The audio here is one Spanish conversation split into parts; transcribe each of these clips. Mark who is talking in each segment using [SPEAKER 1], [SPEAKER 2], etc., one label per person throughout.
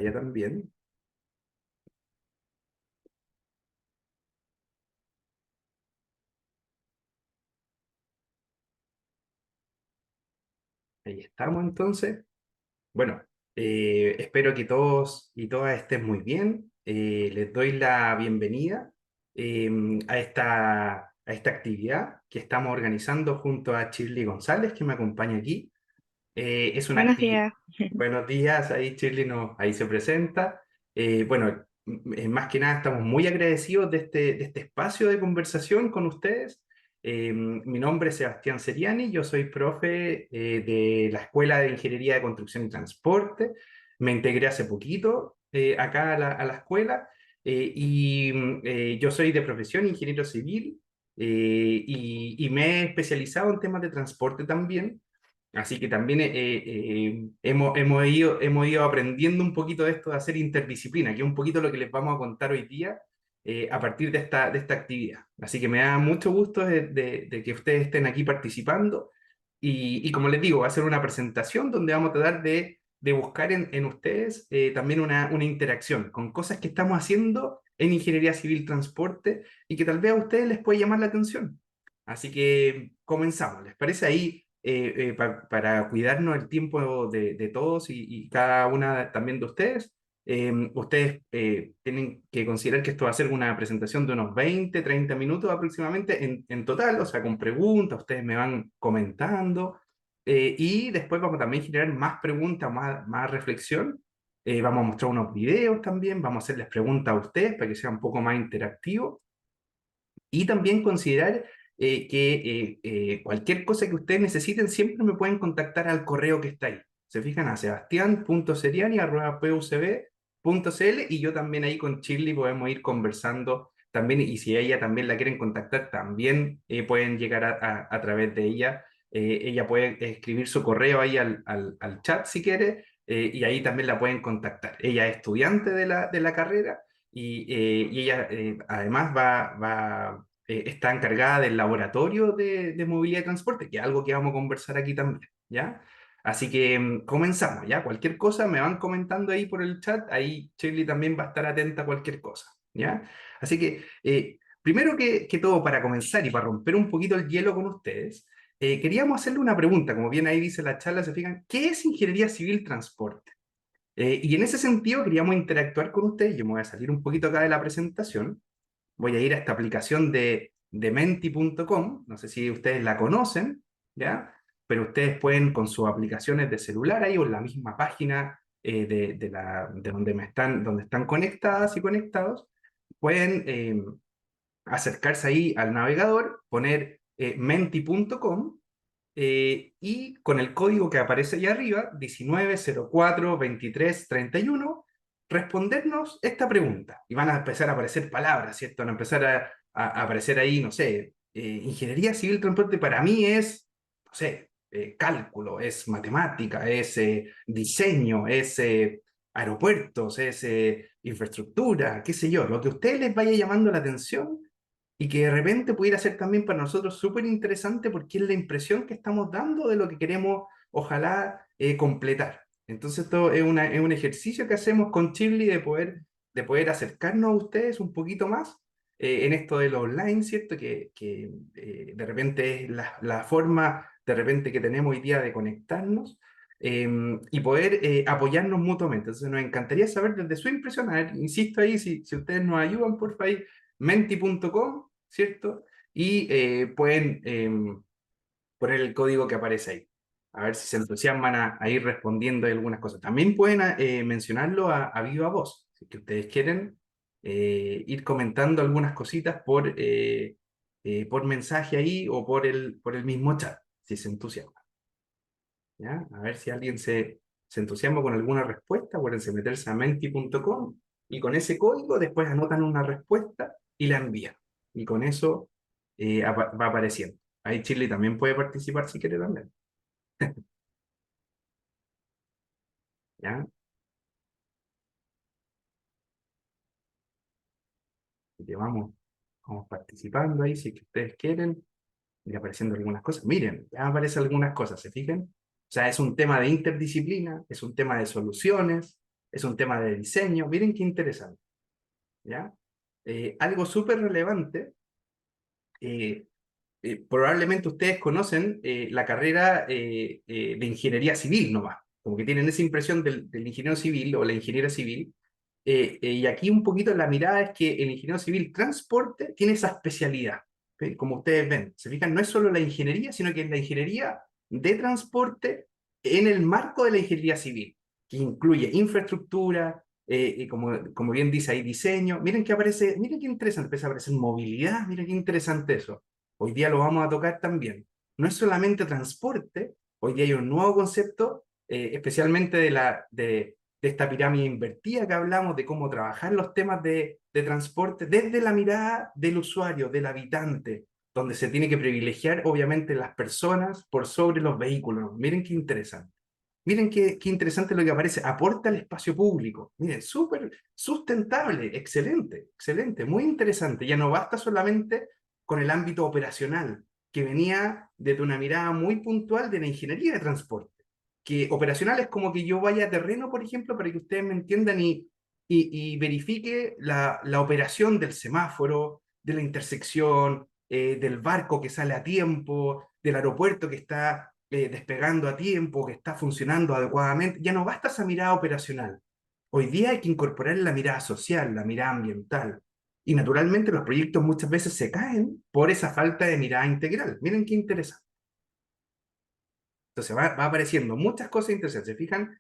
[SPEAKER 1] pantalla también. Ahí estamos entonces. Bueno, espero que todos y todas estén muy bien. Les doy la bienvenida eh, a esta actividad que estamos organizando junto a Shirley González, que me acompaña aquí. Es una
[SPEAKER 2] Buenos
[SPEAKER 1] actividad.
[SPEAKER 2] días.
[SPEAKER 1] Buenos días, ahí Shirley ahí se presenta. Bueno, más que nada estamos muy agradecidos de este espacio de conversación con ustedes. Mi nombre es Sebastián Seriani, yo soy profe de la Escuela de Ingeniería de Construcción y Transporte. Me integré hace poquito acá a la escuela yo soy de profesión ingeniero civil y me he especializado en temas de transporte también. Así que también hemos ido aprendiendo un poquito de esto de hacer interdisciplina, que es un poquito lo que les vamos a contar hoy día a partir de esta actividad. Así que me da mucho gusto de que ustedes estén aquí participando y como les digo, va a ser una presentación donde vamos a tratar de buscar en ustedes también una interacción con cosas que estamos haciendo en Ingeniería Civil Transporte y que tal vez a ustedes les puede llamar la atención. Así que comenzamos, ¿les parece ahí? Para cuidarnos el tiempo de todos y cada una también de ustedes. Ustedes tienen que considerar que esto va a ser una presentación de unos 20 30 minutos aproximadamente en total, o sea, con preguntas, ustedes me van comentando y después vamos también a generar más preguntas, más reflexión. Vamos a mostrar unos videos también, vamos a hacerles preguntas a ustedes para que sea un poco más interactivo y también considerar que cualquier cosa que ustedes necesiten siempre me pueden contactar al correo que está ahí. Se fijan a sebastian.seriani@pucb.cl y yo también ahí con Shirley podemos ir conversando también y si a ella también la quieren contactar también pueden llegar a través de ella. Ella puede escribir su correo ahí al chat si quiere y ahí también la pueden contactar. Ella es estudiante de la carrera y ella además está encargada del laboratorio de movilidad y transporte, que es algo que vamos a conversar aquí también, ¿ya? Así que comenzamos, ¿ya? Cualquier cosa me van comentando ahí por el chat, ahí Shirley también va a estar atenta a cualquier cosa, ¿ya? Así que, primero que todo, para comenzar y para romper un poquito el hielo con ustedes, queríamos hacerle una pregunta, como bien ahí dice la charla, se fijan, ¿qué es Ingeniería Civil Transporte? Y en ese sentido queríamos interactuar con ustedes. Yo me voy a salir un poquito acá de la presentación. Voy a ir a esta aplicación de menti.com. No sé si ustedes la conocen, ¿ya? Pero ustedes pueden con sus aplicaciones de celular ahí o en la misma página de donde están conectadas y conectados, pueden acercarse ahí al navegador, poner menti.com y con el código que aparece ahí arriba, 19042331, respondernos esta pregunta. Y van a empezar a aparecer palabras, ¿cierto? Van a empezar a aparecer ahí, no sé, ingeniería civil transporte para mí es, no sé, cálculo, es matemática, es diseño, es aeropuertos, es infraestructura, qué sé yo, lo que a ustedes les vaya llamando la atención y que de repente pudiera ser también para nosotros súper interesante porque es la impresión que estamos dando de lo que queremos, ojalá, completar. Entonces, esto es un ejercicio que hacemos con Shirley de poder acercarnos a ustedes un poquito más en esto de lo online, ¿cierto? Que de repente es la forma, de repente, que tenemos hoy día de conectarnos y poder apoyarnos mutuamente. Entonces, nos encantaría saber desde su impresión, a ver, insisto ahí, si ustedes nos ayudan, por favor, menti.com, ¿cierto? Y pueden poner el código que aparece ahí. A ver si se entusiasman a ir respondiendo a algunas cosas. También pueden mencionarlo a viva voz, si es que ustedes quieren ir comentando algunas cositas por mensaje ahí o por el mismo chat, si se entusiasman. ¿Ya? A ver si alguien se entusiasma con alguna respuesta, acuérdense meterse a menti.com y con ese código después anotan una respuesta y la envían. Y con eso va apareciendo. Ahí Chile también puede participar si quiere también. ¿Ya? Así que vamos participando ahí si es que ustedes quieren. Ir apareciendo algunas cosas. Miren, ya aparecen algunas cosas, ¿se fijan? O sea, es un tema de interdisciplina, es un tema de soluciones, es un tema de diseño. Miren qué interesante, ¿ya? Algo súper relevante, eh, probablemente ustedes conocen la carrera de ingeniería civil nomás, como que tienen esa impresión del ingeniero civil o la ingeniera civil, y aquí un poquito la mirada es que el ingeniero civil transporte tiene esa especialidad, ¿sí? Como ustedes ven, se fijan, no es solo la ingeniería, sino que es la ingeniería de transporte en el marco de la ingeniería civil, que incluye infraestructura, y como bien dice ahí, diseño. Miren que aparece, miren qué interesante, empieza a aparecer movilidad, miren qué interesante eso. Hoy día lo vamos a tocar también. No es solamente transporte, hoy día hay un nuevo concepto, especialmente de esta pirámide invertida que hablamos, de cómo trabajar los temas de transporte desde la mirada del usuario, del habitante, donde se tiene que privilegiar obviamente las personas por sobre los vehículos. Miren qué interesante. Miren qué interesante lo que aparece. Aporta al espacio público. Miren, súper sustentable, excelente, excelente, muy interesante. Ya no basta solamente con el ámbito operacional, que venía desde una mirada muy puntual de la ingeniería de transporte. Que operacional es como que yo vaya a terreno, por ejemplo, para que ustedes me entiendan y verifique la operación del semáforo, de la intersección, del barco que sale a tiempo, del aeropuerto que está despegando a tiempo, que está funcionando adecuadamente. Ya no basta esa mirada operacional. Hoy día hay que incorporar la mirada social, la mirada ambiental. Y naturalmente los proyectos muchas veces se caen por esa falta de mirada integral. Miren qué interesante. Entonces va apareciendo muchas cosas interesantes. ¿Se fijan?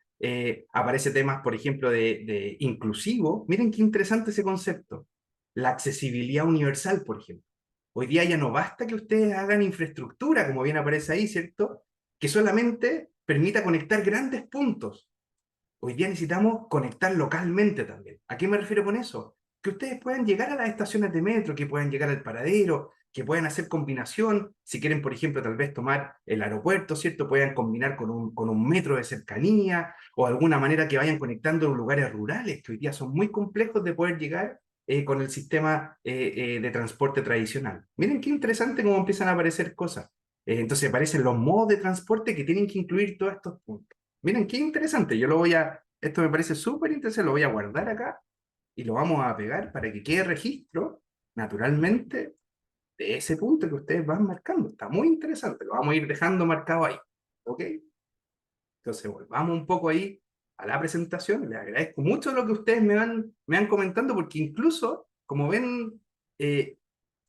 [SPEAKER 1] Aparece temas, por ejemplo, de inclusivo. Miren qué interesante ese concepto. La accesibilidad universal, por ejemplo. Hoy día ya no basta que ustedes hagan infraestructura, como bien aparece ahí, ¿cierto? Que solamente permita conectar grandes puntos. Hoy día necesitamos conectar localmente también. ¿A qué me refiero con eso? Que ustedes puedan llegar a las estaciones de metro, que puedan llegar al paradero, que puedan hacer combinación. Si quieren, por ejemplo, tal vez tomar el aeropuerto, ¿cierto? Puedan combinar con un metro de cercanía o de alguna manera que vayan conectando en lugares rurales, que hoy día son muy complejos de poder llegar con el sistema de transporte tradicional. Miren qué interesante cómo empiezan a aparecer cosas. Entonces aparecen los modos de transporte que tienen que incluir todos estos puntos. Miren, qué interesante. Esto me parece súper interesante, lo voy a guardar acá y lo vamos a pegar para que quede registro, naturalmente, de ese punto que ustedes van marcando. Está muy interesante, lo vamos a ir dejando marcado ahí. ¿Ok? Entonces, volvamos un poco ahí a la presentación. Les agradezco mucho lo que ustedes me van comentando, porque incluso, como ven, eh,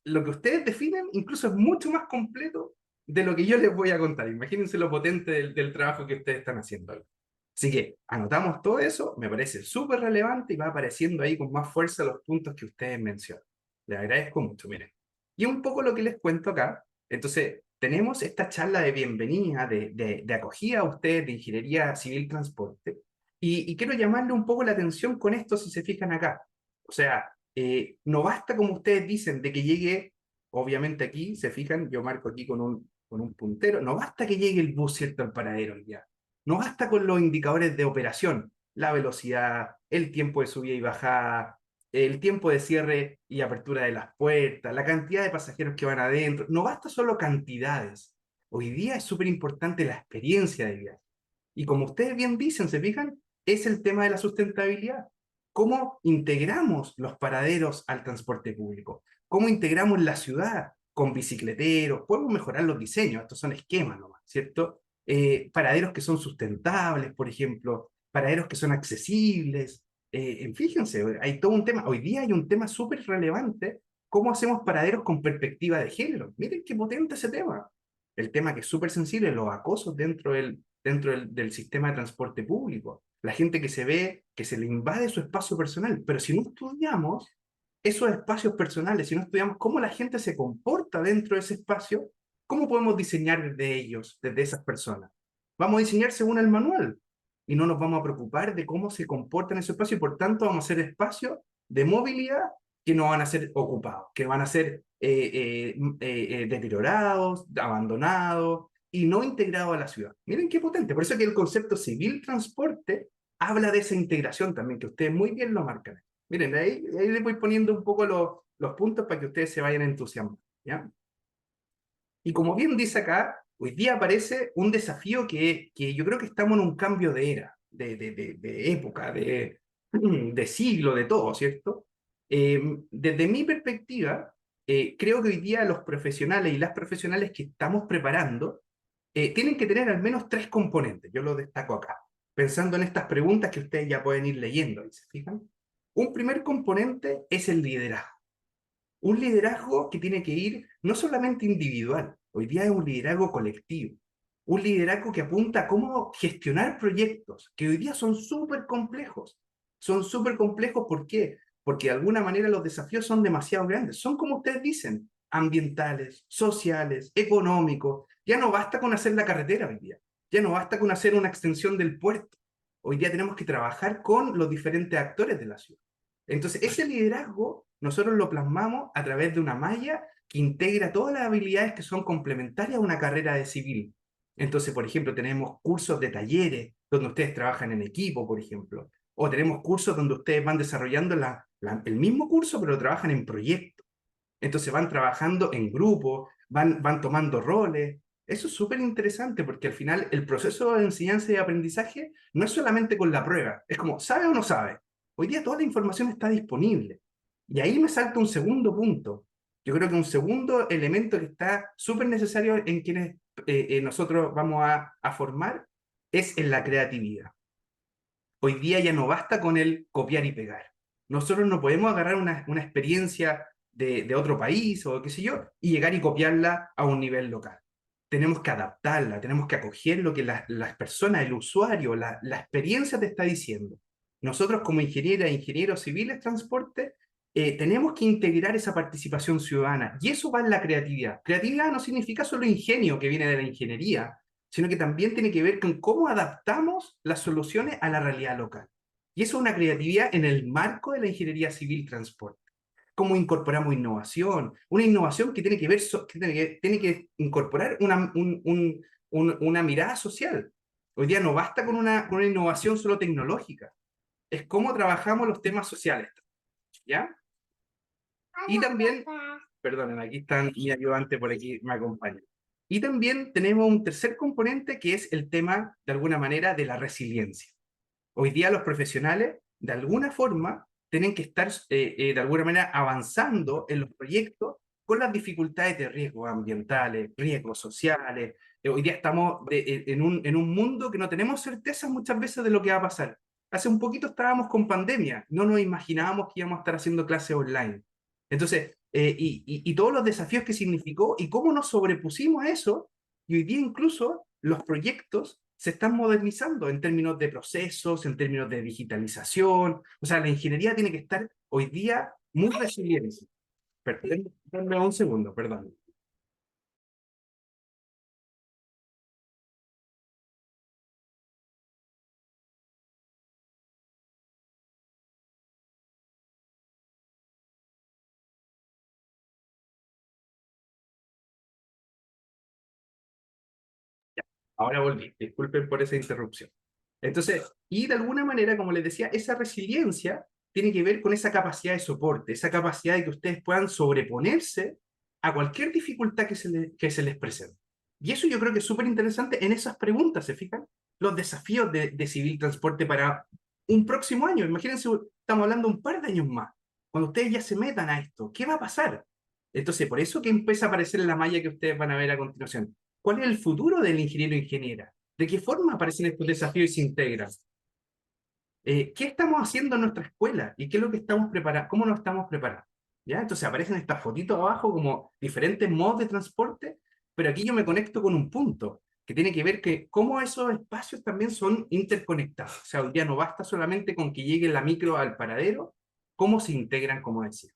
[SPEAKER 1] lo que ustedes definen incluso es mucho más completo de lo que yo les voy a contar. Imagínense lo potente del trabajo que ustedes están haciendo ahí. Así que anotamos todo eso, me parece súper relevante y va apareciendo ahí con más fuerza los puntos que ustedes mencionan. Les agradezco mucho, miren. Y un poco lo que les cuento acá. Entonces, tenemos esta charla de bienvenida, de acogida a ustedes de Ingeniería Civil Transporte. Y quiero llamarle un poco la atención con esto si se fijan acá. O sea, no basta, como ustedes dicen, de que llegue, obviamente aquí, se fijan, yo marco aquí con un puntero, no basta que llegue el bus, ¿cierto?, al paradero ya. No basta con los indicadores de operación, la velocidad, el tiempo de subida y bajada, el tiempo de cierre y apertura de las puertas, la cantidad de pasajeros que van adentro. No basta solo cantidades. Hoy día es súper importante la experiencia de viaje. Y como ustedes bien dicen, se fijan, es el tema de la sustentabilidad. ¿Cómo integramos los paraderos al transporte público? ¿Cómo integramos la ciudad con bicicleteros? Podemos mejorar los diseños, estos son esquemas nomás, ¿cierto? Paraderos que son sustentables, por ejemplo, paraderos que son accesibles. Fíjense, hay todo un tema, hoy día hay un tema súper relevante, ¿cómo hacemos paraderos con perspectiva de género? Miren qué potente ese tema. El tema que es súper sensible, los acosos dentro del sistema de transporte público. La gente que se ve, que se le invade su espacio personal. Pero si no estudiamos esos espacios personales, si no estudiamos cómo la gente se comporta dentro de ese espacio, ¿cómo podemos diseñar desde ellos, desde esas personas? Vamos a diseñar según el manual y no nos vamos a preocupar de cómo se comporta en ese espacio y por tanto vamos a hacer espacios de movilidad que no van a ser ocupados, que van a ser deteriorados, abandonados y no integrados a la ciudad. Miren qué potente. Por eso que el concepto civil transporte habla de esa integración también, que ustedes muy bien lo marcan. Miren, ahí les voy poniendo un poco los puntos para que ustedes se vayan entusiasmando, ¿ya? Y como bien dice acá, hoy día aparece un desafío que yo creo que estamos en un cambio de era. de época, de siglo, de todo, ¿cierto? Desde mi perspectiva, creo que hoy día los profesionales y las profesionales que estamos preparando tienen que tener al menos tres componentes. Yo lo destaco acá, pensando en estas preguntas que ustedes ya pueden ir leyendo, ¿se fijan? Un primer componente es el liderazgo. Un liderazgo que tiene que ir no solamente individual, hoy día es un liderazgo colectivo. Un liderazgo que apunta a cómo gestionar proyectos, que hoy día son súper complejos. Son súper complejos, ¿por qué? Porque de alguna manera los desafíos son demasiado grandes. Son, como ustedes dicen, ambientales, sociales, económicos. Ya no basta con hacer la carretera hoy día. Ya no basta con hacer una extensión del puerto. Hoy día tenemos que trabajar con los diferentes actores de la ciudad. Entonces, ese liderazgo nosotros lo plasmamos a través de una malla que integra todas las habilidades que son complementarias a una carrera de civil. Entonces, por ejemplo, tenemos cursos de talleres donde ustedes trabajan en equipo, por ejemplo, o tenemos cursos donde ustedes van desarrollando el mismo curso, pero trabajan en proyectos. Entonces van trabajando en grupo, van tomando roles. Eso es súper interesante porque al final el proceso de enseñanza y aprendizaje no es solamente con la prueba, es como, ¿sabe o no sabe? Hoy día toda la información está disponible. Y ahí me salta un segundo punto. Yo creo que un segundo elemento que está súper necesario en quienes nosotros vamos a formar es en la creatividad. Hoy día ya no basta con el copiar y pegar. Nosotros no podemos agarrar una experiencia de otro país o qué sé yo y llegar y copiarla a un nivel local. Tenemos que adaptarla, tenemos que acoger lo que las personas, el usuario, la experiencia te está diciendo. Nosotros como ingenieros civiles, transporte, tenemos que integrar esa participación ciudadana y eso va en la creatividad. Creatividad no significa solo ingenio que viene de la ingeniería, sino que también tiene que ver con cómo adaptamos las soluciones a la realidad local. Y eso es una creatividad en el marco de la ingeniería civil transporte. Cómo incorporamos innovación, una innovación que tiene que ver, tiene que incorporar una mirada social. Hoy día no basta con una innovación solo tecnológica, es cómo trabajamos los temas sociales, ¿ya? Y también, perdonen, aquí están mi ayudante por aquí, me acompaña. Y también tenemos un tercer componente que es el tema, de alguna manera, de la resiliencia. Hoy día los profesionales, de alguna forma, tienen que estar, de alguna manera, avanzando en los proyectos con las dificultades de riesgos ambientales, riesgos sociales. Hoy día estamos en un mundo que no tenemos certeza muchas veces de lo que va a pasar. Hace un poquito estábamos con pandemia, no nos imaginábamos que íbamos a estar haciendo clases online. Entonces, y todos los desafíos que significó y cómo nos sobrepusimos a eso, y hoy día incluso los proyectos se están modernizando en términos de procesos, en términos de digitalización. O sea, la ingeniería tiene que estar hoy día muy resiliente. Denme un segundo, perdón. Ahora volví, disculpen por esa interrupción. Entonces, y de alguna manera, como les decía, esa resiliencia tiene que ver con esa capacidad de soporte, esa capacidad de que ustedes puedan sobreponerse a cualquier dificultad que se les presente. Y eso yo creo que es súper interesante en esas preguntas, ¿se fijan? Los desafíos de civil transporte para un próximo año. Imagínense, estamos hablando un par de años más. Cuando ustedes ya se metan a esto, ¿qué va a pasar? Entonces, por eso que empieza a aparecer en la malla que ustedes van a ver a continuación. ¿Cuál es el futuro del ingeniero o ingeniera? ¿De qué forma aparecen estos desafíos y se integran? ¿Qué estamos haciendo en nuestra escuela? ¿Y qué es lo que estamos preparando? ¿Cómo nos estamos preparando? ¿Ya? Entonces aparecen estas fotitos abajo como diferentes modos de transporte, pero aquí yo me conecto con un punto que tiene que ver que cómo esos espacios también son interconectados. O sea, hoy día no basta solamente con que llegue la micro al paradero, cómo se integran, como decía.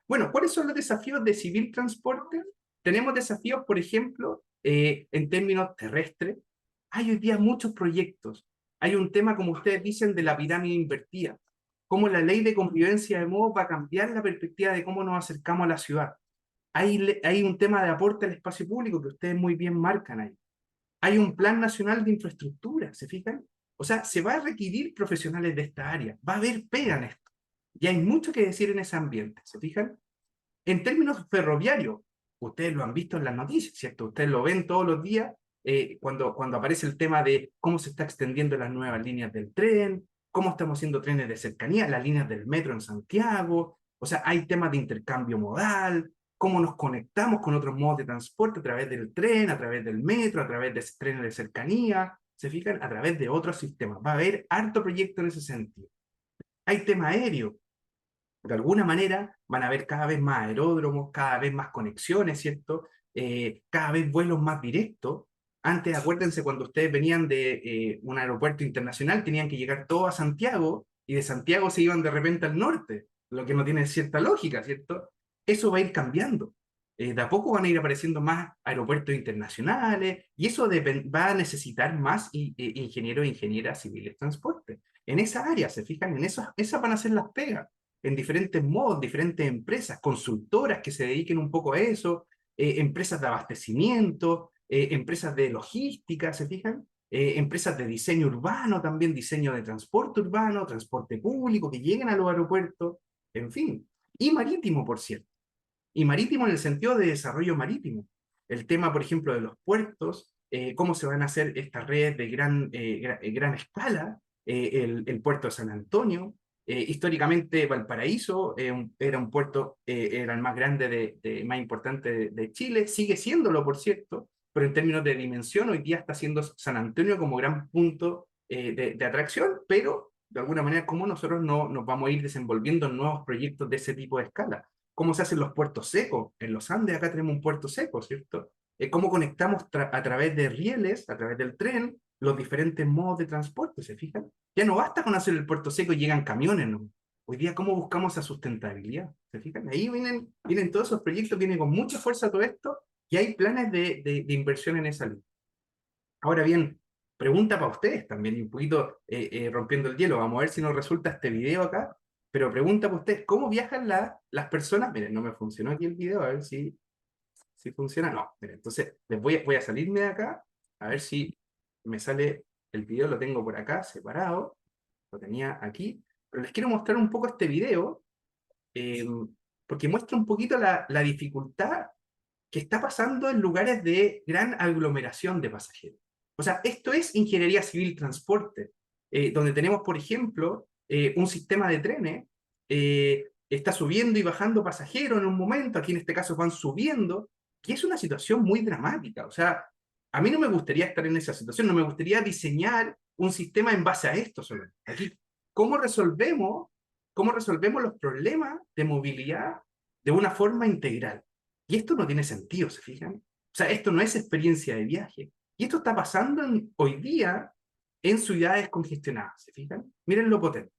[SPEAKER 1] Bueno, ¿cuáles son los desafíos de civil transporte? Tenemos desafíos, por ejemplo, en términos terrestres. Hay hoy día muchos proyectos. Hay un tema, como ustedes dicen, de la pirámide invertida. Cómo la ley de convivencia de modo va a cambiar la perspectiva de cómo nos acercamos a la ciudad. Hay un tema de aporte al espacio público que ustedes muy bien marcan ahí. Hay un plan nacional de infraestructura, ¿se fijan? O sea, se va a requerir profesionales de esta área. Va a haber pega en esto. Y hay mucho que decir en ese ambiente, ¿se fijan? En términos ferroviarios, ustedes lo han visto en las noticias, ¿cierto? Ustedes lo ven todos los días, cuando aparece el tema de cómo se está extendiendo las nuevas líneas del tren, cómo estamos haciendo trenes de cercanía, las líneas del metro en Santiago, o sea, hay temas de intercambio modal, cómo nos conectamos con otros modos de transporte a través del tren, a través del metro, a través de trenes de cercanía, se fijan, a través de otros sistemas. Va a haber harto proyecto en ese sentido. Hay tema aéreo. De alguna manera van a haber cada vez más aeródromos, cada vez más conexiones, ¿cierto? Cada vez vuelos más directos. Antes, acuérdense, cuando ustedes venían de un aeropuerto internacional, tenían que llegar todos a Santiago y de Santiago se iban de repente al norte, lo que no tiene cierta lógica, ¿cierto? Eso va a ir cambiando. De a poco van a ir apareciendo más aeropuertos internacionales y eso va a necesitar más ingenieros e ingenieras civiles de transporte. En esa área, se fijan, en esas van a ser las pegas en diferentes modos, diferentes empresas, consultoras que se dediquen un poco a eso, empresas de abastecimiento, empresas de logística, ¿se fijan? Empresas de diseño urbano, también diseño de transporte urbano, transporte público, que lleguen a los aeropuertos, en fin. Y marítimo, por cierto. Y marítimo en el sentido de desarrollo marítimo. El tema, por ejemplo, de los puertos, cómo se van a hacer estas redes de gran escala, el puerto de San Antonio. Históricamente Valparaíso era un puerto, era el más grande, más importante de Chile, sigue siéndolo, por cierto, pero en términos de dimensión, hoy día está siendo San Antonio como gran punto de atracción, pero de alguna manera, ¿cómo nosotros no nos vamos a ir desenvolviendo en nuevos proyectos de ese tipo de escala? ¿Cómo se hacen los puertos secos? En los Andes acá tenemos un puerto seco, ¿cierto? ¿Cómo conectamos a través de rieles, a través del tren, los diferentes modos de transporte? ¿Se fijan? Ya no basta con hacer el puerto seco y llegan camiones, ¿no? Hoy día, ¿cómo buscamos esa sustentabilidad? ¿Se fijan? Ahí vienen todos esos proyectos, viene con mucha fuerza todo esto, y hay planes de inversión en esa línea. Ahora bien, pregunta para ustedes también, y un poquito rompiendo el hielo, vamos a ver si nos resulta este video acá, pero pregunta para ustedes, ¿cómo viajan las personas? Miren, no me funcionó aquí el video, a ver si funciona. No, miren, entonces voy a salirme de acá, a ver si me sale el video, lo tengo por acá, separado, lo tenía aquí, pero les quiero mostrar un poco este video, eh, porque muestra un poquito la dificultad que está pasando en lugares de gran aglomeración de pasajeros. O sea, esto es ingeniería civil transporte, donde tenemos, por ejemplo, un sistema de trenes, está subiendo y bajando pasajeros en un momento, aquí en este caso van subiendo, y es una situación muy dramática. O sea, a mí no me gustaría estar en esa situación, no me gustaría diseñar un sistema en base a esto solo. Aquí, ¿cómo resolvemos, cómo resolvemos los problemas de movilidad de una forma integral? Y esto no tiene sentido, ¿se fijan? O sea, esto no es experiencia de viaje. Y esto está pasando hoy día en ciudades congestionadas, ¿se fijan? Miren lo potente,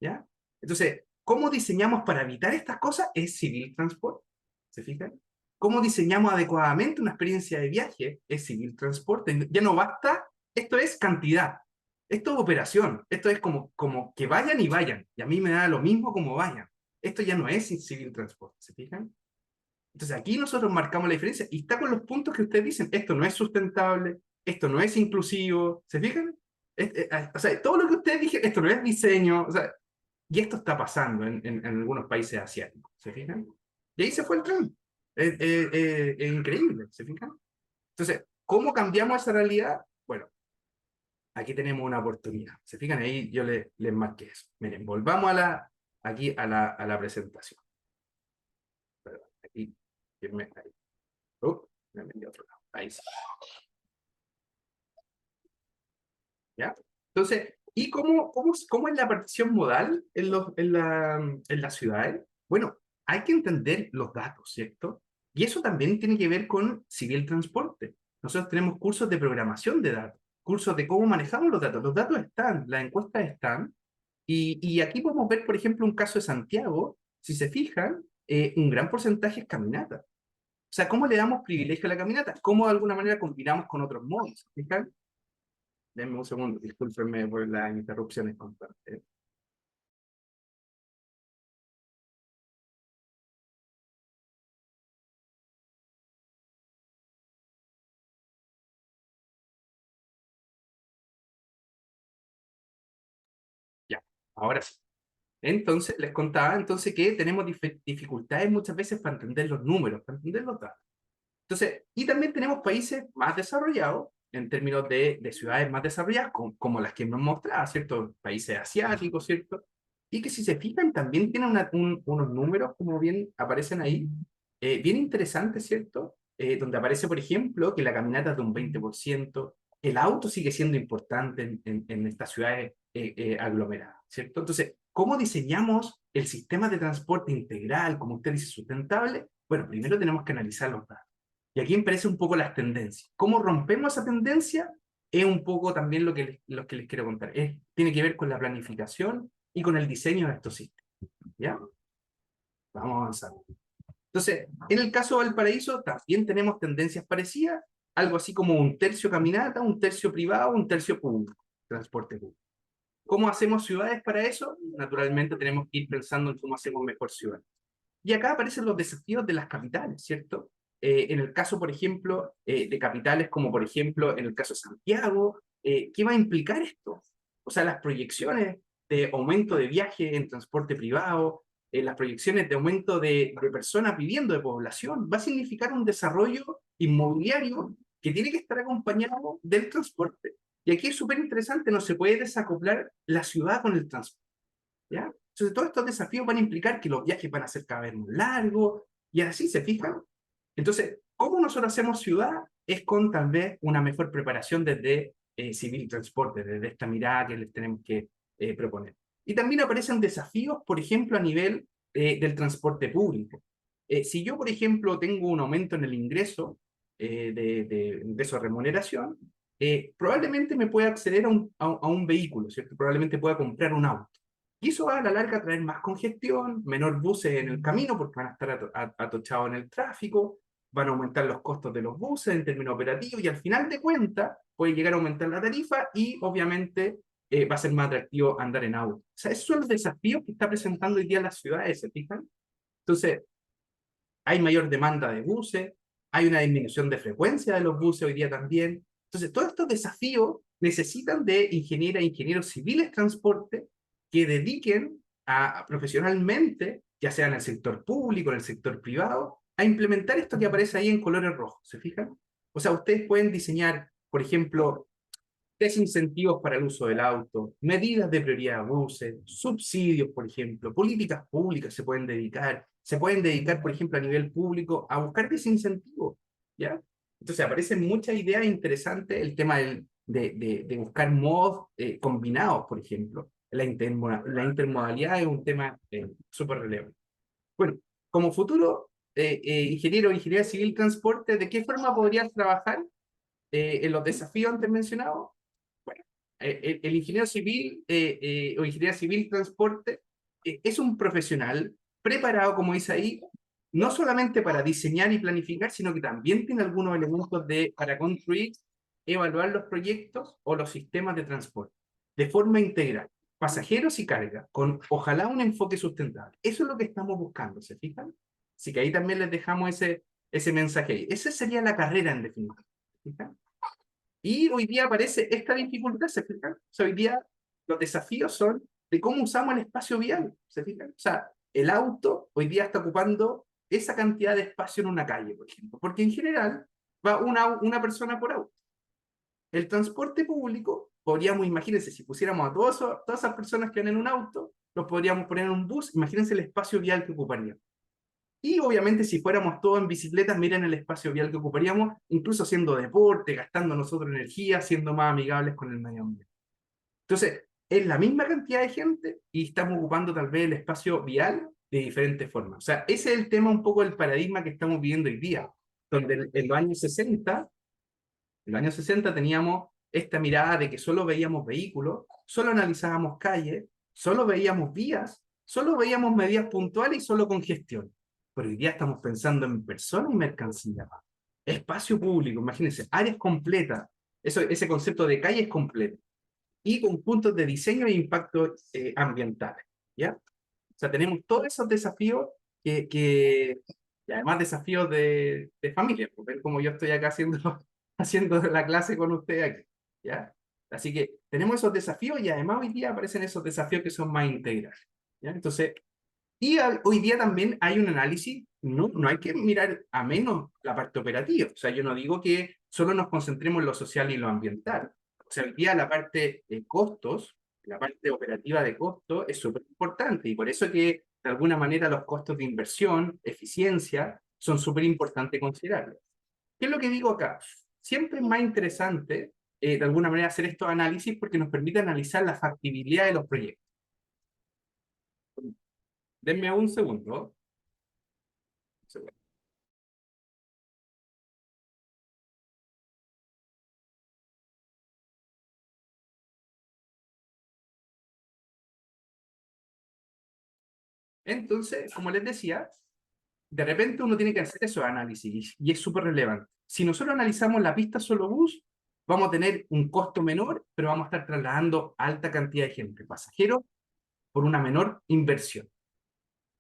[SPEAKER 1] ¿ya? Entonces, ¿cómo diseñamos para evitar estas cosas? Es civil transporte, ¿se fijan? ¿Cómo diseñamos adecuadamente una experiencia de viaje? Es civil transporte. Ya no basta, esto es cantidad, esto es operación, esto es como que vayan y vayan, y a mí me da lo mismo como vayan. Esto ya no es civil transporte, ¿se fijan? Entonces aquí nosotros marcamos la diferencia y está con los puntos que ustedes dicen, esto no es sustentable, esto no es inclusivo, ¿se fijan? O sea, todo lo que ustedes dijeron, esto no es diseño, o sea, y esto está pasando en algunos países asiáticos, ¿se fijan? Y ahí se fue el tren. Es increíble, ¿se fijan? Entonces, ¿cómo cambiamos esa realidad? Bueno, aquí tenemos una oportunidad. ¿Se fijan? Ahí yo les marqué eso. Miren, volvamos aquí a la presentación. Perdón, aquí, ahí. Me metí a otro lado. Ahí sí. ¿Ya? Entonces, ¿y cómo es la partición modal en las ciudades? Bueno, hay que entender los datos, ¿cierto? Y eso también tiene que ver con civil transporte. Nosotros tenemos cursos de programación de datos, cursos de cómo manejamos los datos. Los datos están, las encuestas están, y aquí podemos ver, por ejemplo, un caso de Santiago, si se fijan, un gran porcentaje es caminata. O sea, ¿cómo le damos privilegio a la caminata? ¿Cómo de alguna manera combinamos con otros modos? ¿Fijan? Denme un segundo, discúlpenme por las interrupciones constantes. Ya, ahora sí. Entonces, les contaba entonces que tenemos dificultades muchas veces para entender los números, para entender los datos. Entonces, y también tenemos países más desarrollados en términos de ciudades más desarrolladas, como las que nos mostraba, ¿cierto? Países asiáticos, ¿cierto? Y que si se fijan también tienen unos números, como bien aparecen ahí, bien interesantes, ¿cierto? Donde aparece, por ejemplo, que la caminata es de un 20%, el auto sigue siendo importante en estas ciudades aglomeradas, ¿cierto? Entonces, ¿cómo diseñamos el sistema de transporte integral, como usted dice, sustentable? Bueno, primero tenemos que analizar los datos. Y aquí me aparecen un poco las tendencias. ¿Cómo rompemos esa tendencia? Es un poco también lo que les quiero contar. Tiene que ver con la planificación y con el diseño de estos sistemas. ¿Ya? Vamos avanzando. Entonces, en el caso de Valparaíso también tenemos tendencias parecidas, algo así como un tercio caminata, un tercio privado, un tercio público, transporte público. ¿Cómo hacemos ciudades para eso? Naturalmente tenemos que ir pensando en cómo hacemos mejor ciudades. Y acá aparecen los desafíos de las capitales, ¿cierto? En el caso, por ejemplo, de capitales como, por ejemplo, en el caso de Santiago, ¿qué va a implicar esto? O sea, las proyecciones de aumento de viaje en transporte privado, las proyecciones de aumento de personas viviendo, de población, va a significar un desarrollo inmobiliario que tiene que estar acompañado del transporte. Y aquí es súper interesante, no se puede desacoplar la ciudad con el transporte. ¿Ya? Entonces, todos estos desafíos van a implicar que los viajes van a ser cada vez más largos, y así se fijan. Entonces, ¿cómo nosotros hacemos ciudad? Es con tal vez una mejor preparación desde civil transporte, desde esta mirada que les tenemos que proponer. Y también aparecen desafíos, por ejemplo, a nivel del transporte público. Si yo, por ejemplo, tengo un aumento en el ingreso de ingreso de remuneración, probablemente me pueda acceder a un vehículo, ¿cierto? Probablemente pueda comprar un auto. Y eso va a la larga a traer más congestión, menor buses en el camino porque van a estar atochados en el tráfico, van a aumentar los costos de los buses en términos operativos y al final de cuentas puede llegar a aumentar la tarifa y obviamente va a ser más atractivo andar en auto. O sea, esos son los desafíos que está presentando hoy día las ciudades, ¿se fijan? Entonces, hay mayor demanda de buses, hay una disminución de frecuencia de los buses hoy día también. Entonces, todos estos desafíos necesitan de ingenieros civiles de transporte que dediquen profesionalmente, ya sea en el sector público, en el sector privado, a implementar esto que aparece ahí en colores rojos, ¿se fijan? O sea, ustedes pueden diseñar, por ejemplo, desincentivos para el uso del auto, medidas de prioridad a buses, subsidios, por ejemplo, políticas públicas se pueden dedicar, por ejemplo, a nivel público a buscar desincentivos, ¿ya? Entonces aparecen muchas ideas interesantes, el tema de buscar modos combinados, por ejemplo. La intermodalidad es un tema súper relevante. Bueno, como futuro ingeniero o ingeniera civil transporte, ¿de qué forma podrías trabajar en los desafíos antes mencionados? Bueno, el ingeniero civil o ingeniero civil transporte es un profesional preparado, como dice ahí, no solamente para diseñar y planificar, sino que también tiene algunos elementos para construir, evaluar los proyectos o los sistemas de transporte de forma integral, pasajeros y carga, con ojalá un enfoque sustentable. Eso es lo que estamos buscando, ¿se fijan? Así que ahí también les dejamos ese mensaje ahí. Esa sería la carrera en definitiva. ¿Se fijan? Y hoy día aparece esta dificultad, ¿se fijan? O sea, hoy día los desafíos son de cómo usamos el espacio vial, ¿se fijan? O sea, el auto hoy día está ocupando esa cantidad de espacio en una calle, por ejemplo, porque en general va una persona por auto. El transporte público, podríamos, imagínense, si pusiéramos a todas esas personas que van en un auto, los podríamos poner en un bus, imagínense el espacio vial que ocuparía. Y obviamente si fuéramos todos en bicicletas, miren el espacio vial que ocuparíamos, incluso haciendo deporte, gastando nosotros energía, siendo más amigables con el medio ambiente. Entonces, es la misma cantidad de gente y estamos ocupando tal vez el espacio vial de diferentes formas. O sea, ese es el tema un poco del paradigma que estamos viviendo hoy día, donde en los años 60 teníamos esta mirada de que solo veíamos vehículos, solo analizábamos calles, solo veíamos vías, solo veíamos medidas puntuales y solo congestión. Pero hoy día estamos pensando en personas y mercancías. Espacio público, imagínense, áreas completas, ese concepto de calles completas y con puntos de diseño e impacto ambiental. ¿Ya? O sea, tenemos todos esos desafíos y además desafíos de familia, porque como yo estoy acá haciendo la clase con usted aquí, ¿ya? Así que tenemos esos desafíos y además hoy día aparecen esos desafíos que son más integrales, ¿ya? Entonces, Y hoy día también hay un análisis, no hay que mirar a menos la parte operativa. O sea, yo no digo que solo nos concentremos en lo social y lo ambiental. O sea, hoy día la parte de costos, la parte operativa de costos es súper importante y por eso que de alguna manera los costos de inversión, eficiencia, son súper importantes considerarlos. ¿Qué es lo que digo acá? Siempre es más interesante, de alguna manera, hacer estos análisis porque nos permite analizar la factibilidad de los proyectos. Denme un segundo. Entonces, como les decía, de repente uno tiene que hacer esos análisis y es súper relevante. Si nosotros analizamos la pista solo bus, vamos a tener un costo menor, pero vamos a estar trasladando alta cantidad de gente, pasajeros, por una menor inversión.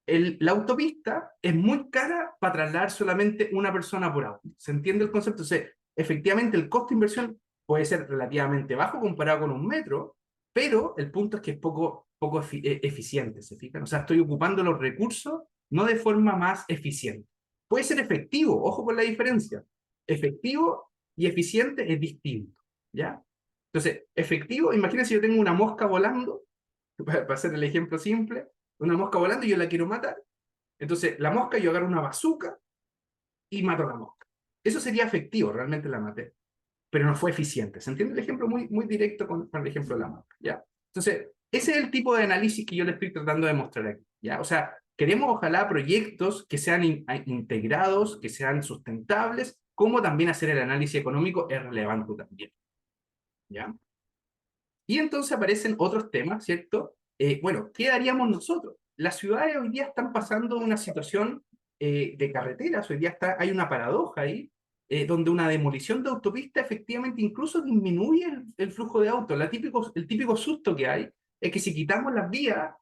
[SPEAKER 1] La autopista es muy cara para trasladar solamente una persona por auto. ¿Se entiende el concepto? O sea, efectivamente, el costo de inversión puede ser relativamente bajo comparado con un metro, pero el punto es que es poco eficiente, ¿se fijan? O sea, estoy ocupando los recursos no de forma más eficiente. Puede ser efectivo, ojo con la diferencia. Efectivo y eficiente es distinto, ¿ya? Entonces, efectivo, imagínense yo tengo una mosca volando, para hacer el ejemplo simple, una mosca volando y yo la quiero matar. Entonces, la mosca, yo agarro una bazooka y mato a la mosca. Eso sería efectivo, realmente la maté, pero no fue eficiente. ¿Se entiende el ejemplo? Muy directo con el ejemplo de la mosca, ¿ya? Entonces, ese es el tipo de análisis que yo le estoy tratando de mostrar aquí, ¿ya? O sea, queremos ojalá proyectos que sean integrados, que sean sustentables, como también hacer el análisis económico es relevante también, ¿ya? Y entonces aparecen otros temas, ¿cierto? Bueno, ¿qué haríamos nosotros? Las ciudades hoy día están pasando una situación de carreteras, hoy día hay una paradoja ahí, donde una demolición de autopista efectivamente incluso disminuye el flujo de autos. El típico susto que hay es que si quitamos las vías,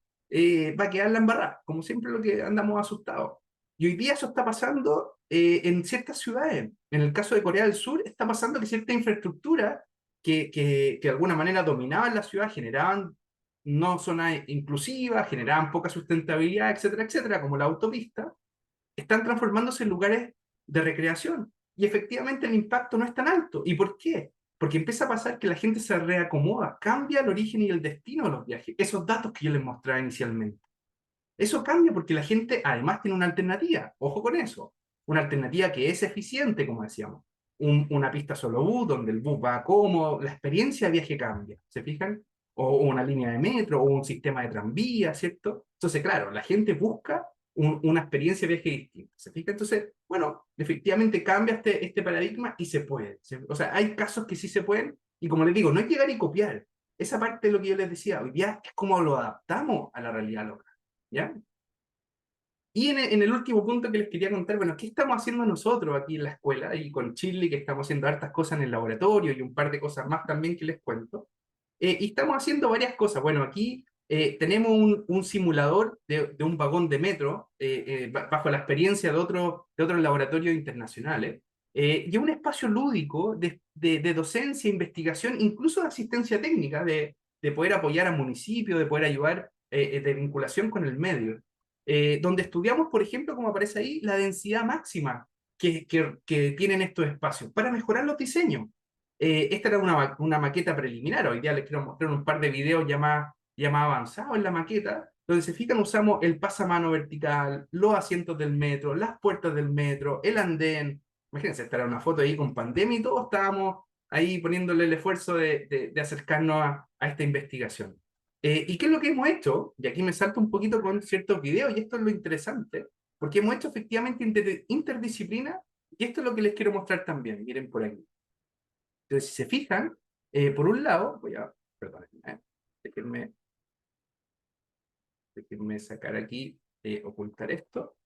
[SPEAKER 1] va a quedar la embarrada, como siempre lo que andamos asustados. Y hoy día eso está pasando en ciertas ciudades. En el caso de Corea del Sur, está pasando que cierta infraestructura que de alguna manera dominaban la ciudad, generaban no zonas inclusivas, generaban poca sustentabilidad, etcétera, etcétera, como la autopista, están transformándose en lugares de recreación. Y efectivamente el impacto no es tan alto. ¿Y por qué? Porque empieza a pasar que la gente se reacomoda, cambia el origen y el destino de los viajes. Esos datos que yo les mostraba inicialmente. Eso cambia porque la gente además tiene una alternativa. Ojo con eso. Una alternativa que es eficiente, como decíamos. Una pista solo bus, donde el bus va cómodo, la experiencia de viaje cambia. ¿Se fijan? O una línea de metro, o un sistema de tranvía, ¿cierto? Entonces, claro, la gente busca una experiencia de viaje distinta. ¿Se fijan? Entonces, bueno, efectivamente cambia este paradigma y se puede. O sea, hay casos que sí se pueden, y como les digo, no es llegar y copiar. Esa parte de lo que yo les decía, hoy día es como lo adaptamos a la realidad local. ¿Ya? Y en el último punto que les quería contar, bueno, ¿qué estamos haciendo nosotros aquí en la escuela y con Chile, que estamos haciendo hartas cosas en el laboratorio y un par de cosas más también que les cuento? Y estamos haciendo varias cosas. Bueno, aquí tenemos un simulador de un vagón de metro bajo la experiencia de otros laboratorios internacionales. Y un espacio lúdico de docencia, investigación, incluso de asistencia técnica, de poder apoyar a municipios, de poder ayudar de vinculación con el medio. Donde estudiamos, por ejemplo, como aparece ahí, la densidad máxima que tienen estos espacios para mejorar los diseños. Esta era una maqueta preliminar, hoy día les quiero mostrar un par de videos ya más avanzados en la maqueta, donde se fijan usamos el pasamano vertical, los asientos del metro, las puertas del metro, el andén. Imagínense, esta era una foto ahí con pandemia y todos estábamos ahí poniéndole el esfuerzo de acercarnos a esta investigación. ¿Y qué es lo que hemos hecho? Y aquí me salto un poquito con ciertos videos, y esto es lo interesante, porque hemos hecho efectivamente interdisciplina, y esto es lo que les quiero mostrar también, miren por aquí. Entonces, si se fijan, por un lado, perdón, déjenme, déjenme sacar aquí, ocultar esto,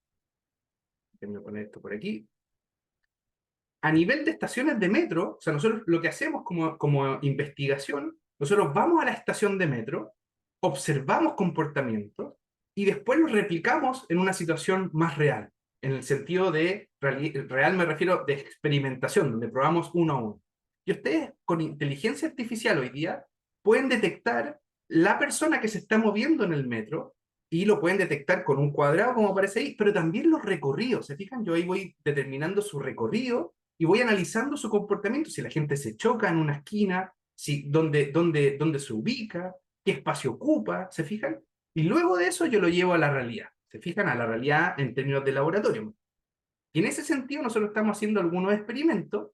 [SPEAKER 1] déjenme poner esto por aquí. A nivel de estaciones de metro, o sea, nosotros lo que hacemos como investigación, nosotros vamos a la estación de metro, observamos comportamientos y después los replicamos en una situación más real, en el sentido de real me refiero de experimentación, donde probamos uno a uno. Y ustedes con inteligencia artificial hoy día pueden detectar la persona que se está moviendo en el metro y lo pueden detectar con un cuadrado como aparece ahí, pero también los recorridos, ¿se fijan? Yo ahí voy determinando su recorrido y voy analizando su comportamiento, si la gente se choca en una esquina, si, dónde se ubica, qué espacio ocupa, ¿se fijan? Y luego de eso yo lo llevo a la realidad, ¿se fijan? A la realidad en términos de laboratorio. Y en ese sentido nosotros estamos haciendo algunos experimentos.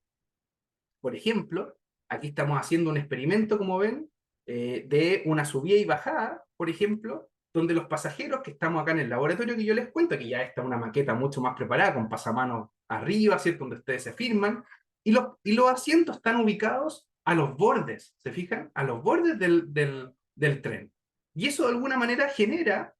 [SPEAKER 1] Por ejemplo, aquí estamos haciendo un experimento, como ven, de una subida y bajada, por ejemplo, donde los pasajeros que estamos acá en el laboratorio que yo les cuento, que ya está una maqueta mucho más preparada, con pasamanos arriba, ¿cierto? Donde ustedes se firman, y los asientos están ubicados a los bordes, ¿se fijan? A los bordes del tren. Y eso de alguna manera genera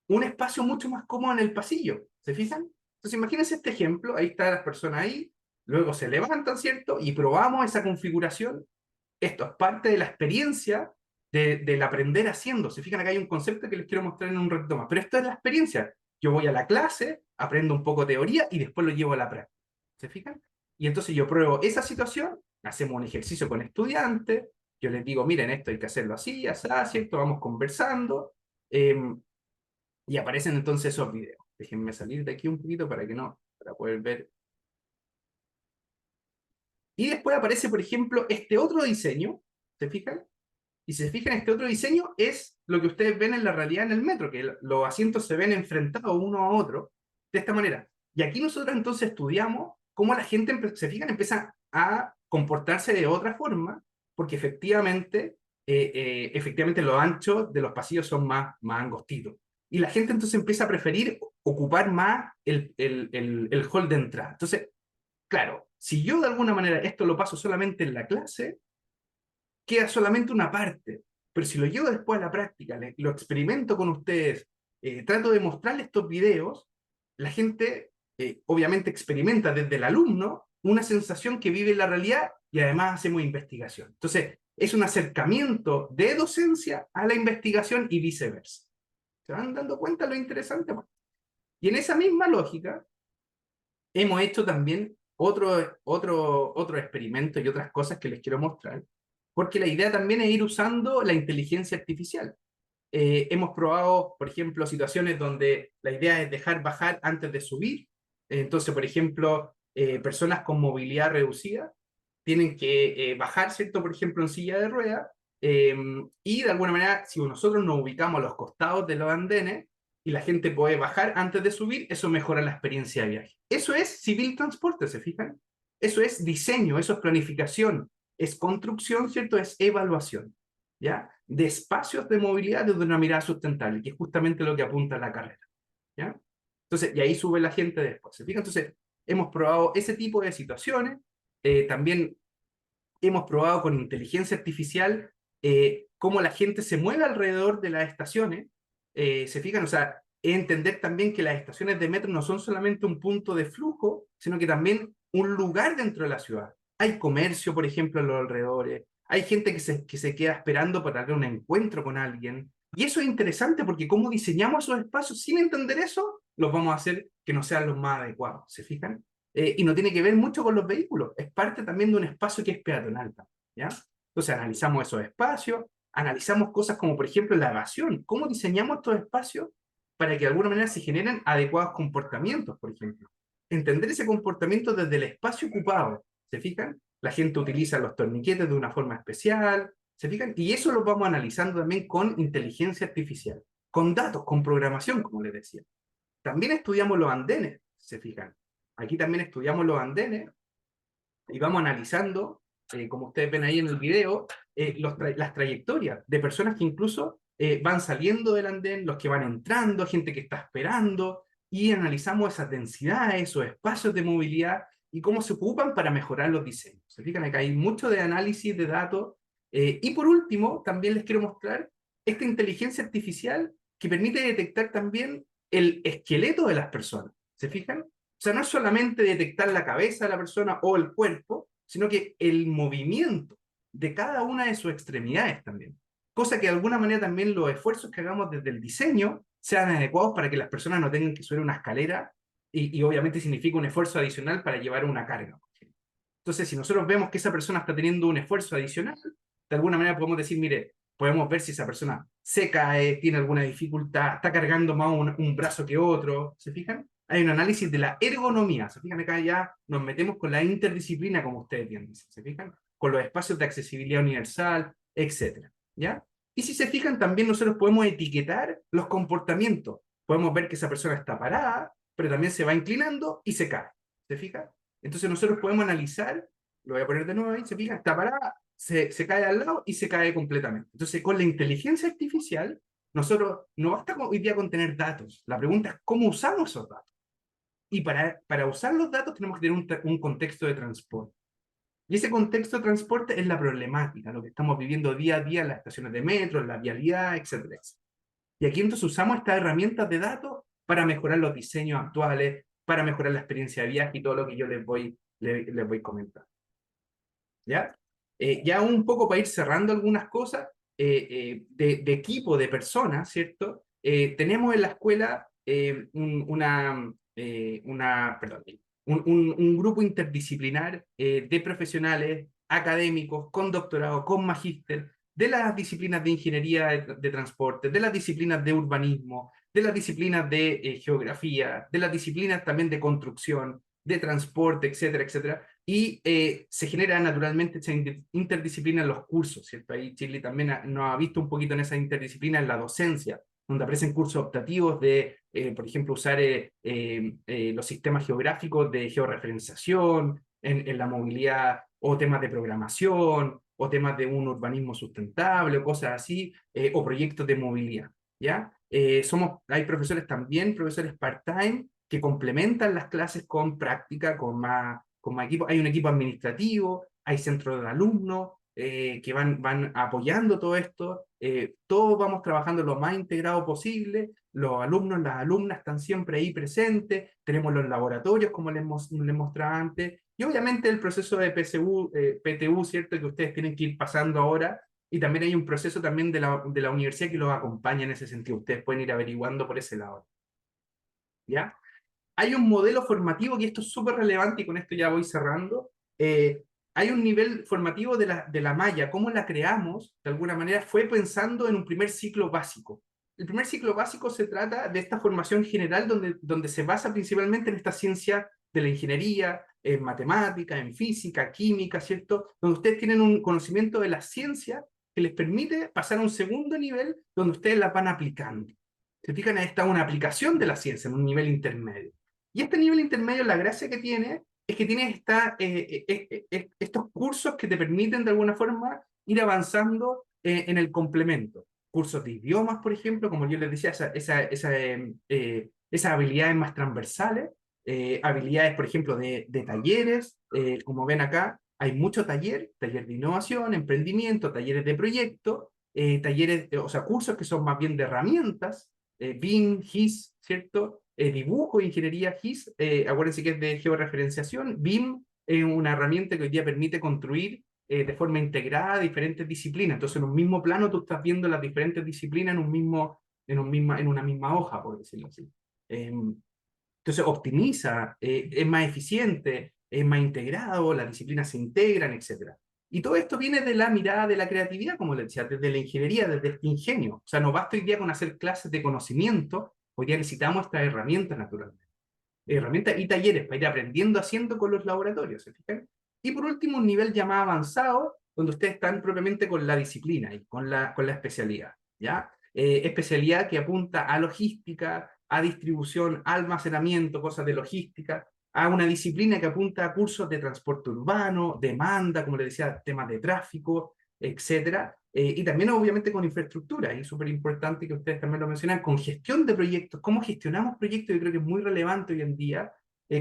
[SPEAKER 1] un espacio mucho más cómodo en el pasillo, ¿se fijan? Entonces imagínense este ejemplo, ahí están las personas ahí, luego se levantan, ¿cierto? Y probamos esa configuración. Esto es parte de la experiencia del aprender haciendo. Se fijan, acá hay un concepto que les quiero mostrar en un rato más, pero esto es la experiencia. Yo voy a la clase, aprendo un poco de teoría y después lo llevo a la práctica. ¿Se fijan? Y entonces yo pruebo esa situación, hacemos un ejercicio con estudiantes, yo les digo, miren, esto hay que hacerlo así, así, ¿cierto? Vamos conversando, eh, y aparecen entonces esos videos. Déjenme salir de aquí un poquito para poder ver. Y después aparece, por ejemplo, este otro diseño, ¿se fijan? Y si se fijan, este otro diseño es lo que ustedes ven en la realidad en el metro, que los asientos se ven enfrentados uno a otro de esta manera. Y aquí nosotros entonces estudiamos cómo la gente, se fijan, empieza a comportarse de otra forma, porque efectivamente los anchos de los pasillos son más angostitos. Y la gente entonces empieza a preferir ocupar más el hall de entrada. Entonces, claro, si yo de alguna manera esto lo paso solamente en la clase, queda solamente una parte. Pero si lo llevo después a la práctica, lo experimento con ustedes, trato de mostrarles estos videos, la gente obviamente experimenta desde el alumno una sensación que vive en la realidad y además hacemos investigación. Entonces, es un acercamiento de docencia a la investigación y viceversa. ¿Se van dando cuenta lo interesante? Bueno, y en esa misma lógica, hemos hecho también otro experimento y otras cosas que les quiero mostrar, porque la idea también es ir usando la inteligencia artificial. Hemos probado, por ejemplo, situaciones donde la idea es dejar bajar antes de subir. Entonces, por ejemplo, personas con movilidad reducida tienen que bajar, ¿cierto? Por ejemplo, en silla de ruedas. Y de alguna manera, si nosotros nos ubicamos a los costados de los andenes y la gente puede bajar antes de subir, eso mejora la experiencia de viaje. Eso es civil transporte, ¿se fijan? Eso es diseño, eso es planificación, es construcción, ¿cierto? Es evaluación, ¿ya? De espacios de movilidad desde una mirada sustentable, que es justamente lo que apunta la carrera, ¿ya? Entonces, y ahí sube la gente después, ¿se fijan? Entonces, hemos probado ese tipo de situaciones, también hemos probado con inteligencia artificial cómo la gente se mueve alrededor de las estaciones, ¿se fijan? O sea, entender también que las estaciones de metro no son solamente un punto de flujo, sino que también un lugar dentro de la ciudad. Hay comercio, por ejemplo, en los alrededores, hay gente que se queda esperando para tener un encuentro con alguien, y eso es interesante porque cómo diseñamos esos espacios sin entender eso, los vamos a hacer que no sean los más adecuados, ¿se fijan? Y no tiene que ver mucho con los vehículos, es parte también de un espacio que es peatonal, ¿ya? Entonces analizamos esos espacios, analizamos cosas como por ejemplo la evasión, cómo diseñamos estos espacios para que de alguna manera se generen adecuados comportamientos, por ejemplo. Entender ese comportamiento desde el espacio ocupado, ¿se fijan? La gente utiliza los torniquetes de una forma especial, ¿se fijan? Y eso lo vamos analizando también con inteligencia artificial, con datos, con programación, como les decía. También estudiamos los andenes, ¿se fijan? Aquí también estudiamos los andenes y vamos analizando, como ustedes ven ahí en el video, las trayectorias de personas que incluso van saliendo del andén, los que van entrando, gente que está esperando, y analizamos esas densidades, esos espacios de movilidad y cómo se ocupan para mejorar los diseños. Se fijan, acá hay mucho de análisis de datos. Y por último, también les quiero mostrar esta inteligencia artificial que permite detectar también el esqueleto de las personas. ¿Se fijan? O sea, no es solamente detectar la cabeza de la persona o el cuerpo, sino que el movimiento de cada una de sus extremidades también. Cosa que de alguna manera también los esfuerzos que hagamos desde el diseño sean adecuados para que las personas no tengan que subir una escalera y obviamente significa un esfuerzo adicional para llevar una carga. Entonces, si nosotros vemos que esa persona está teniendo un esfuerzo adicional, de alguna manera podemos decir, mire, podemos ver si esa persona se cae, tiene alguna dificultad, está cargando más un brazo que otro, ¿se fijan? Hay un análisis de la ergonomía, ¿se fijan? Acá ya nos metemos con la interdisciplina, como ustedes bien dicen, ¿se fijan? Con los espacios de accesibilidad universal, etcétera, ¿ya? Y si se fijan, también nosotros podemos etiquetar los comportamientos. Podemos ver que esa persona está parada, pero también se va inclinando y se cae, ¿se fijan? Entonces nosotros podemos analizar, lo voy a poner de nuevo ahí, se fijan, está parada, se cae al lado y se cae completamente. Entonces, con la inteligencia artificial, nosotros no basta hoy día con tener datos. La pregunta es cómo usamos esos datos. Y para usar los datos tenemos que tener un contexto de transporte. Y ese contexto de transporte es la problemática, lo que estamos viviendo día a día en las estaciones de metro, en la vialidad, etcétera, etcétera. Y aquí entonces usamos estas herramientas de datos para mejorar los diseños actuales, para mejorar la experiencia de viaje y todo lo que yo les voy comentando. ¿Ya? Ya un poco para ir cerrando algunas cosas, de equipo, de personas, ¿cierto? Tenemos en la escuela perdón, un grupo interdisciplinar de profesionales académicos con doctorado, con magíster, de las disciplinas de ingeniería de transporte, de las disciplinas de urbanismo, de las disciplinas de geografía, de las disciplinas también de construcción, de transporte, etcétera, etcétera, y se genera naturalmente esa interdisciplina en los cursos, ¿cierto? Ahí Chile también nos ha visto un poquito en esa interdisciplina en la docencia, donde aparecen cursos optativos de, por ejemplo, usar los sistemas geográficos de georreferenciación en la movilidad, o temas de programación, o temas de un urbanismo sustentable, o cosas así, o proyectos de movilidad, ¿ya? Hay profesores también, profesores part-time, que complementan las clases con práctica, con más equipo. Hay un equipo administrativo, hay centros de alumnos que van apoyando todo esto. Todos vamos trabajando lo más integrado posible. Los alumnos, las alumnas están siempre ahí presentes. Tenemos los laboratorios, como les mostraba antes. Y obviamente el proceso de PTU, ¿cierto? Que ustedes tienen que ir pasando ahora. Y también hay un proceso también de la universidad que los acompaña en ese sentido. Ustedes pueden ir averiguando por ese lado. ¿Ya? Hay un modelo formativo, y esto es súper relevante, y con esto ya voy cerrando. Hay un nivel formativo de la malla, cómo la creamos, de alguna manera, fue pensando en un primer ciclo básico. El primer ciclo básico se trata de esta formación general donde se basa principalmente en esta ciencia de la ingeniería, en matemática, en física, química, ¿cierto? Donde ustedes tienen un conocimiento de la ciencia que les permite pasar a un segundo nivel donde ustedes la van aplicando. Se fijan, esta es una aplicación de la ciencia en un nivel intermedio. Y este nivel intermedio, la gracia que tiene, es que tiene estos cursos que te permiten de alguna forma ir avanzando en el complemento. Cursos de idiomas, por ejemplo, como yo les decía, esas habilidades más transversales, habilidades, por ejemplo, de talleres, como ven acá, hay mucho taller de innovación, emprendimiento, talleres de proyecto, talleres, o sea, cursos que son más bien de herramientas, BIM, GIS, ¿cierto? Dibujo, ingeniería GIS, acuérdense que es de georreferenciación. BIM es una herramienta que hoy día permite construir de forma integrada diferentes disciplinas. Entonces, en un mismo plano tú estás viendo las diferentes disciplinas en una misma hoja, por decirlo así. Entonces, optimiza, es más eficiente, es más integrado, las disciplinas se integran, etcétera. Y todo esto viene de la mirada de la creatividad, como les decía, desde la ingeniería, desde este ingenio. O sea, no basta hoy día con hacer clases de conocimiento, hoy día necesitamos estas herramientas naturalmente. Herramientas y talleres para ir aprendiendo haciendo con los laboratorios, ¿se fijan? Y por último, un nivel ya más avanzado, donde ustedes están propiamente con la disciplina y con la especialidad, ¿ya? Especialidad que apunta a logística, a distribución, a almacenamiento, cosas de logística, a una disciplina que apunta a cursos de transporte urbano, demanda, como les decía, temas de tráfico, etcétera. Y también obviamente con infraestructura, y es súper importante que ustedes también lo mencionan, con gestión de proyectos, cómo gestionamos proyectos, yo creo que es muy relevante hoy en día,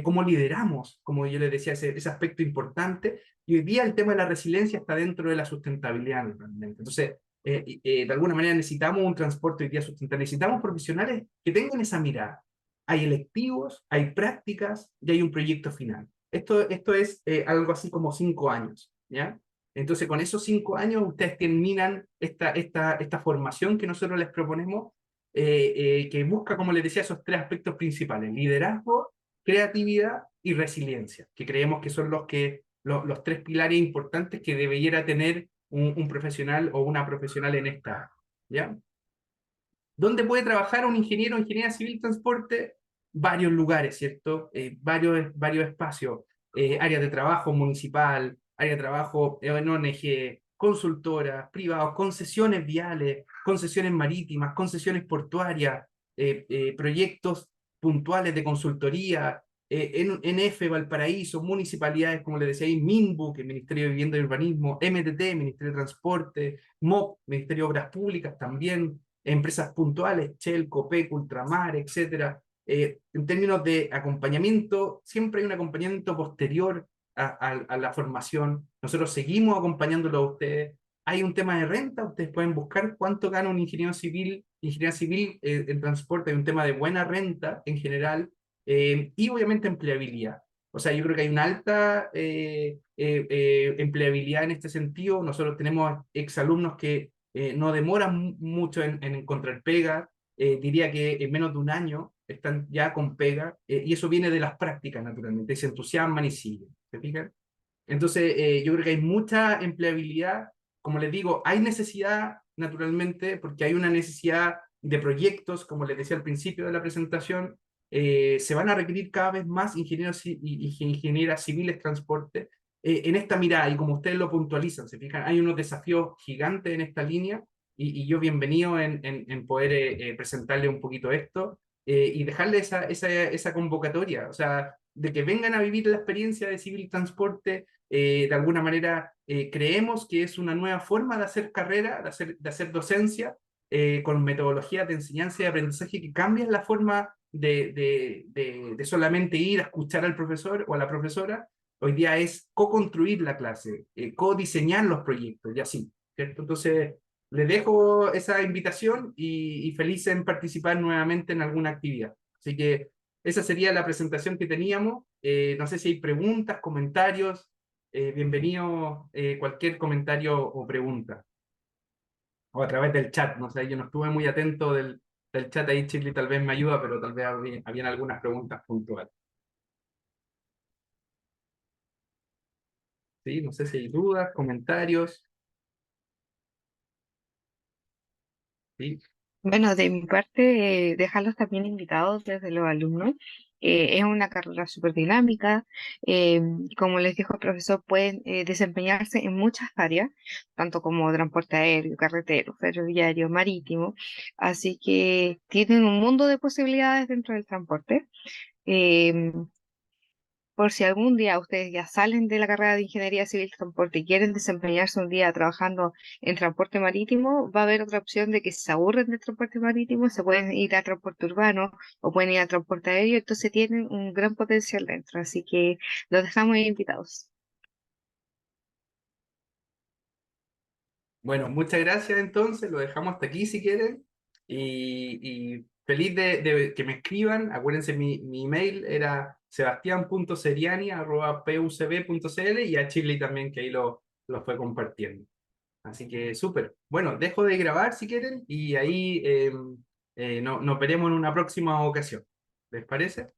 [SPEAKER 1] cómo lideramos, como yo les decía, ese aspecto importante, y hoy día el tema de la resiliencia está dentro de la sustentabilidad realmente. Entonces, de alguna manera necesitamos un transporte hoy día sustentable, necesitamos profesionales que tengan esa mirada. Hay electivos, hay prácticas y hay un proyecto final. Esto es algo así como 5 años, ¿ya? Entonces, con esos 5 años, ustedes terminan esta formación que nosotros les proponemos, que busca, como les decía, esos 3 aspectos principales: liderazgo, creatividad y resiliencia, que creemos que son los 3 pilares importantes que debiera tener un profesional o una profesional en esta área, ¿ya? ¿Dónde puede trabajar un ingeniero o ingeniera civil transporte? Varios lugares, ¿cierto? Varios espacios. Áreas de trabajo municipal, área de trabajo en ONG, consultoras, privados, concesiones viales, concesiones marítimas, concesiones portuarias, proyectos puntuales de consultoría, EFE, Valparaíso, municipalidades, como les decía ahí, MINBU, que es Ministerio de Vivienda y Urbanismo, MTT, Ministerio de Transporte, MOP, Ministerio de Obras Públicas también, empresas puntuales, Shell, Copec, Ultramar, etcétera. En términos de acompañamiento, siempre hay un acompañamiento posterior a la formación. Nosotros seguimos acompañándolo a ustedes. Hay un tema de renta, ustedes pueden buscar cuánto gana un ingeniero civil en transporte, hay un tema de buena renta en general, y obviamente empleabilidad. O sea, yo creo que hay una alta empleabilidad en este sentido. Nosotros tenemos exalumnos que no demoran mucho en encontrar pega, diría que en menos de un año están ya con pega, y eso viene de las prácticas, naturalmente, se entusiasman y siguen, ¿se fijan? Entonces, yo creo que hay mucha empleabilidad, como les digo, hay necesidad, naturalmente, porque hay una necesidad de proyectos, como les decía al principio de la presentación, se van a requerir cada vez más ingenieros y ingenieras civiles transporte, en esta mirada, y como ustedes lo puntualizan, se fijan, hay unos desafíos gigantes en esta línea, y yo bienvenido en poder presentarle un poquito esto, y dejarle esa convocatoria, o sea, de que vengan a vivir la experiencia de civil transporte. De alguna manera creemos que es una nueva forma de hacer carrera, de hacer docencia, con metodologías de enseñanza y aprendizaje que cambian la forma de solamente ir a escuchar al profesor o a la profesora. Hoy día es co-construir la clase, co-diseñar los proyectos y así, ¿cierto? Entonces, les dejo esa invitación y feliz en participar nuevamente en alguna actividad. Así que esa sería la presentación que teníamos. No sé si hay preguntas, comentarios. Bienvenido cualquier comentario o pregunta. O a través del chat. No sé, yo no estuve muy atento del chat ahí, Chile tal vez me ayuda, pero tal vez habían algunas preguntas puntuales. ¿Sí? No sé si hay dudas, comentarios. ¿Sí?
[SPEAKER 2] Bueno, de mi parte, dejarlos también invitados desde los alumnos. Es una carrera súper dinámica. Como les dijo el profesor, pueden desempeñarse en muchas áreas, tanto como transporte aéreo, carretero, ferroviario, marítimo. Así que tienen un mundo de posibilidades dentro del transporte. Em, por si algún día ustedes ya salen de la carrera de Ingeniería Civil Transporte y quieren desempeñarse un día trabajando en transporte marítimo, va a haber otra opción de que si se aburren del transporte marítimo, se pueden ir a transporte urbano o pueden ir a transporte aéreo, entonces tienen un gran potencial dentro, así que los dejamos invitados.
[SPEAKER 1] Bueno, muchas gracias entonces. Lo dejamos hasta aquí si quieren. Y feliz de que me escriban. Acuérdense, mi email era sebastian.seriani@pucb.cl y a Chile también, que ahí lo fue compartiendo. Así que súper. Bueno, dejo de grabar si quieren y ahí nos veremos en una próxima ocasión. ¿Les parece?